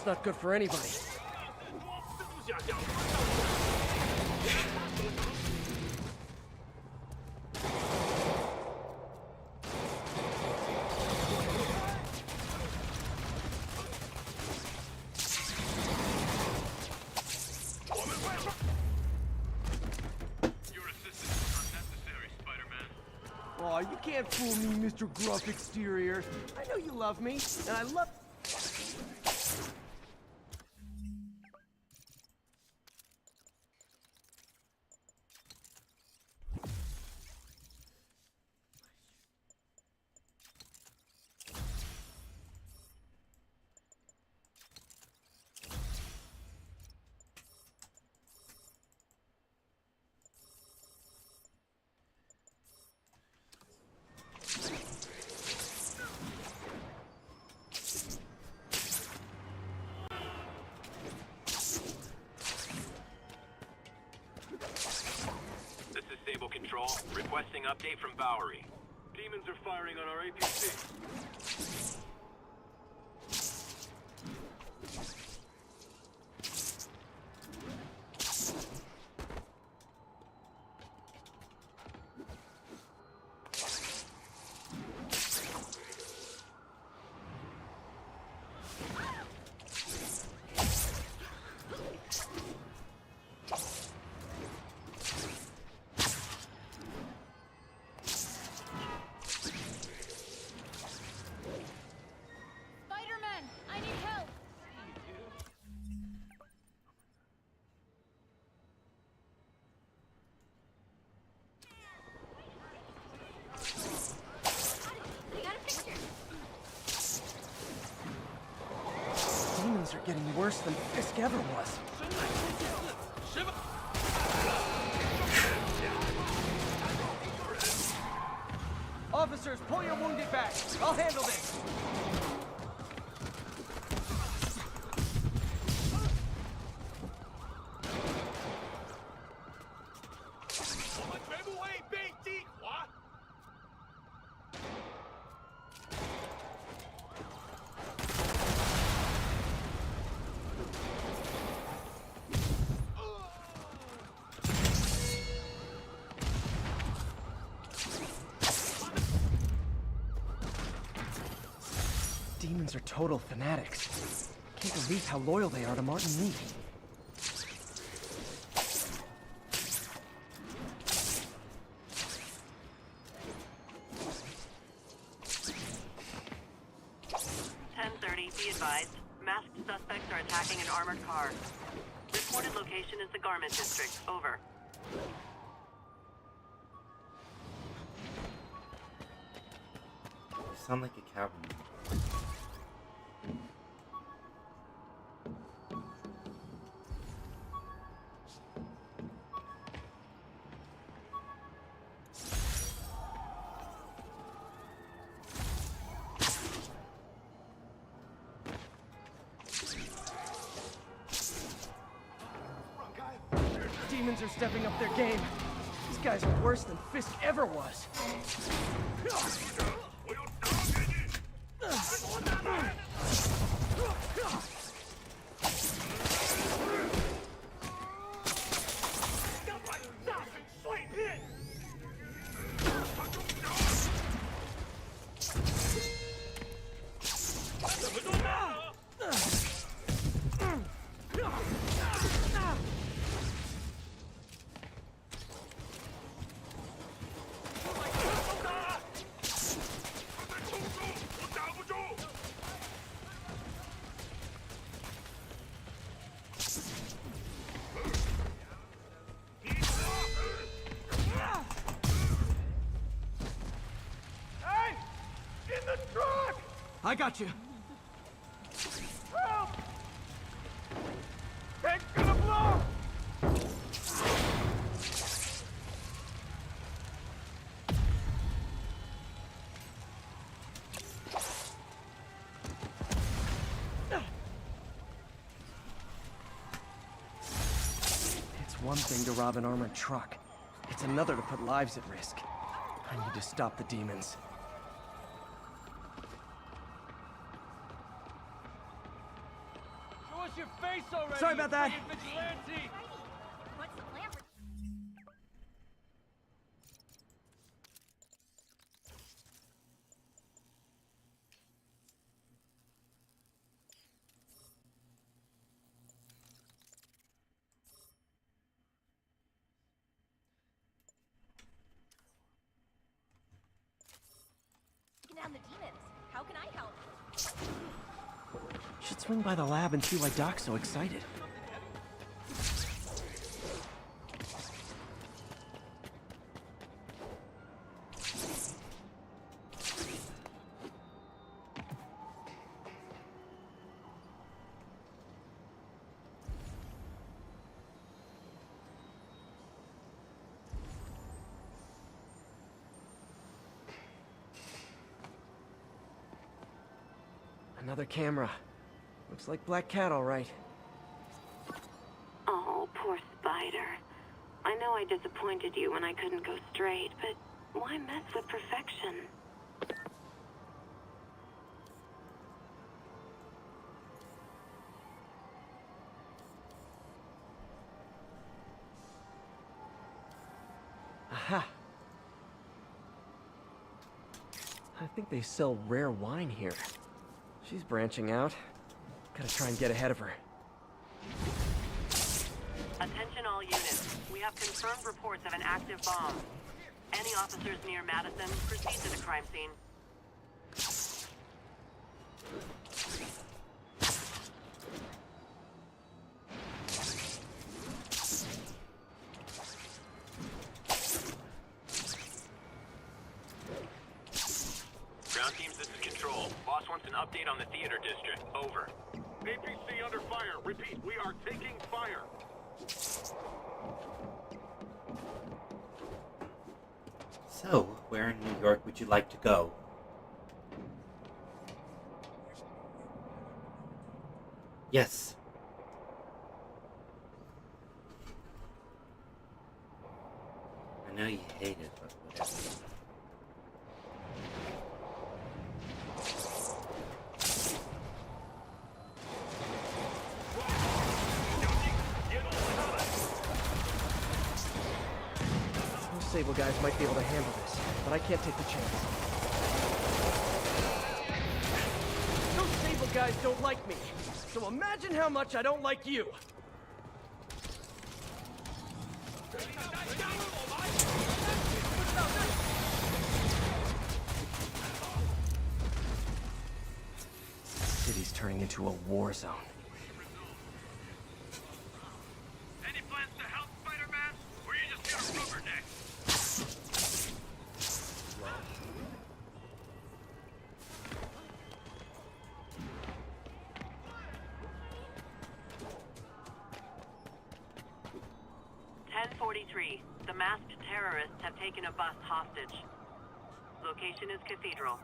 That's not good for anybody. Aw, you can't fool me, Mr. Gruff Exterior. I know you love me, and I love... Control, requesting update from Bowery. Demons are firing on our APC. Demons are getting worse than Fisk ever was. Officers, pull your wounded back. I'll handle this. Demons are total fanatics. Can't believe how loyal they are to Martin Lee. Be advised, masked suspects are attacking an armored car. Reported location is the Garment District. Over. You sound like a cowboy. Demons are stepping up their game. These guys are worse than Fisk ever was. I got you. Help! It's gonna blow! It's one thing to rob an armored truck. It's another to put lives at risk. I need to stop the demons. police already! Sorry about that. you friggin' vigilante! What's the plan? Taking down the demons. How can I help? Should swing by the lab and see why Doc's so excited. Another camera. Looks like Black Cat, all right. Oh, poor Spider. I know I disappointed you when I couldn't go straight, but why mess with perfection? Aha. I think they sell rare wine here. She's branching out. Gotta try and get ahead of her. Attention all units. We have confirmed reports of an active bomb. Any officers near Madison, proceed to the crime scene. Ground teams, this is Control. Boss wants an update on the theater district. Over. APC under fire. Repeat, we are taking fire. So, where in New York would you like to go? Yes. I know you hate it, but whatever. Those Sable guys might be able to handle this, but I can't take the chance. Those Sable guys don't like me, so imagine how much I don't like you. City's turning into a war zone. Any plans to help, Spider-Man? Or you just gonna rubberneck? .1043. The masked terrorists have taken a bus hostage. Location is Cathedral.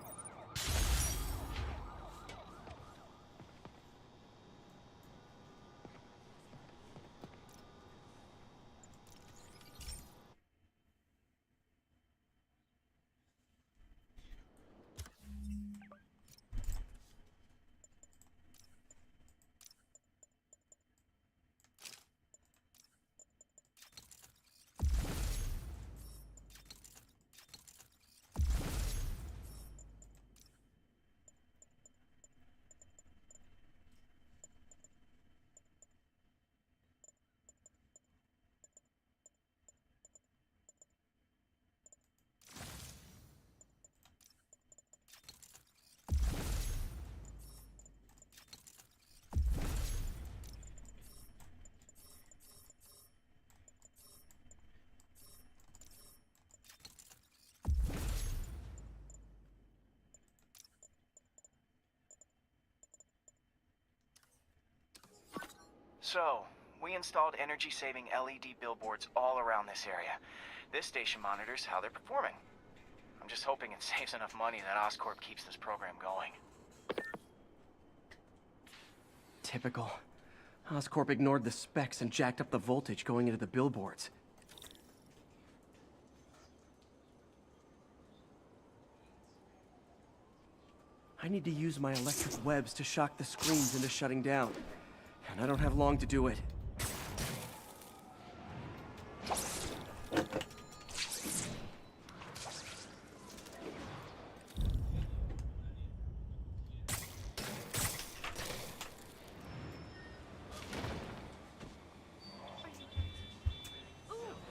So, we installed energy-saving LED billboards all around this area. This station monitors how they're performing. I'm just hoping it saves enough money that Oscorp keeps this program going. Typical. Oscorp ignored the specs and jacked up the voltage going into the billboards. I need to use my electric webs to shock the screens into shutting down. And I don't have long to do it.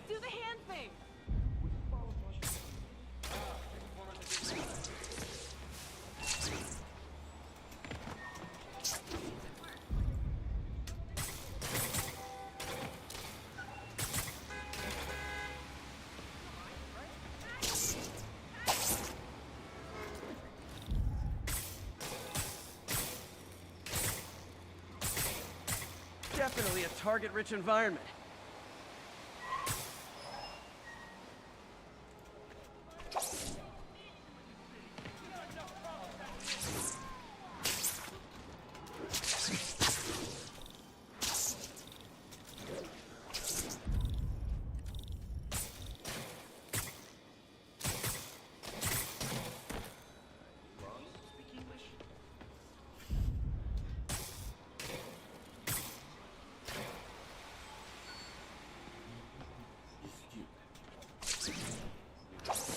Do the hand thing! Definitely a target-rich environment.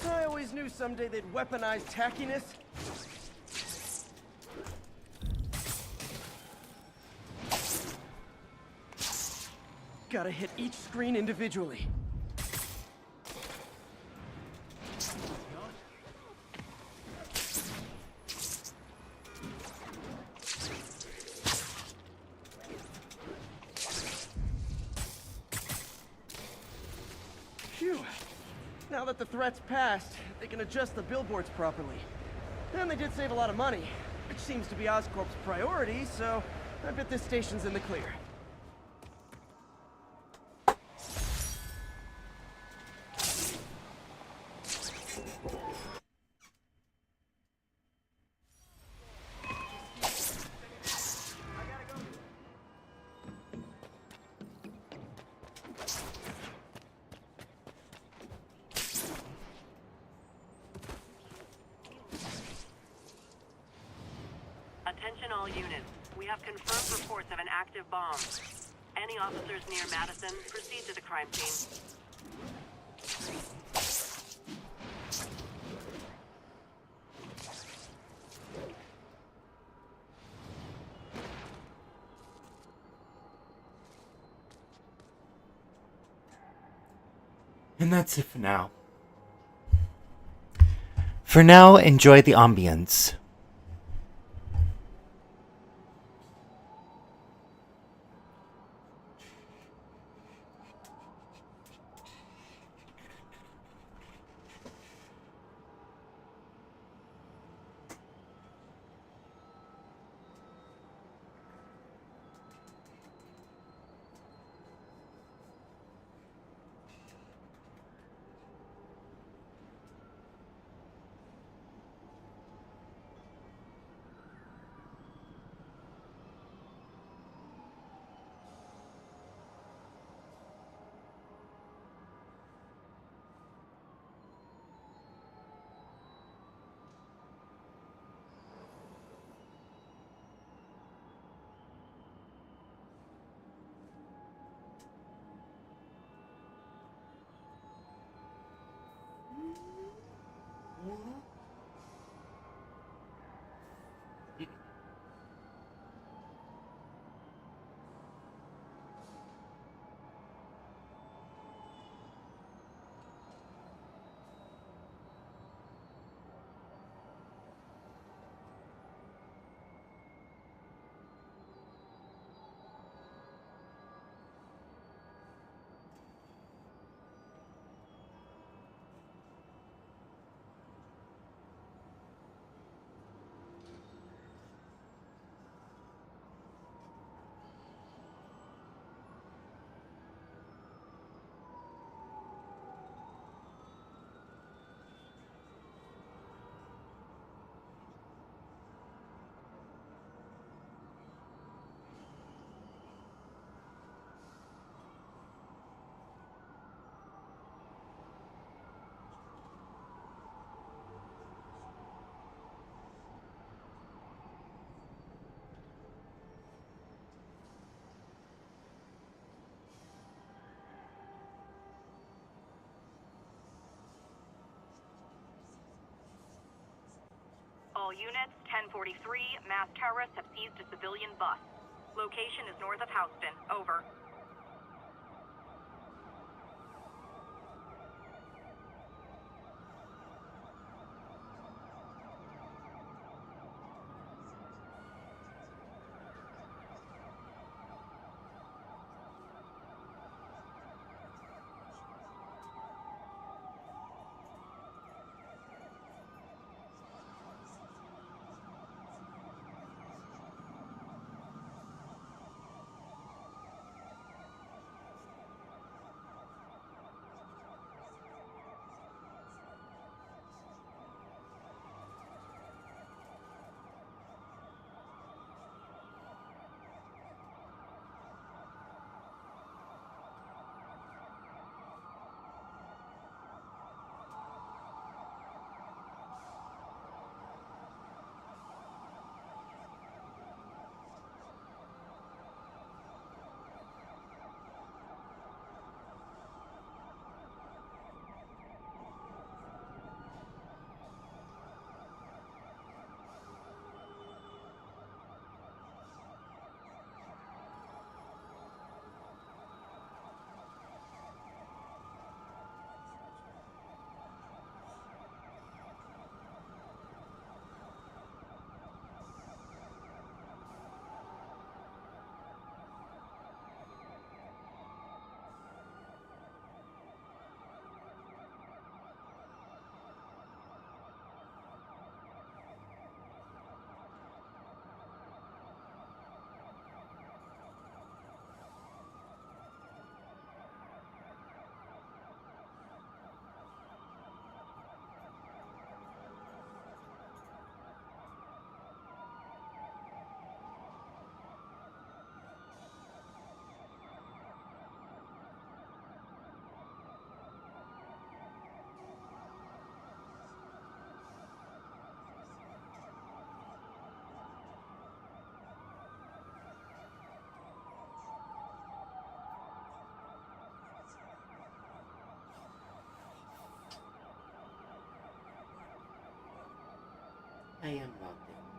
I always knew someday they'd weaponize tackiness. Gotta hit each screen individually. Phew. Now that the threat's passed, they can adjust the billboards properly. And they did save a lot of money, which seems to be Oscorp's priority, so I bet this station's in the clear. Attention all units. We have confirmed reports of an active bomb. Any officers near Madison, proceed to the crime scene. And that's it for now. For now, enjoy the ambience. All units, 1043, masked terrorists have seized a civilian bus. Location is north of Houston. Over. I am nothing.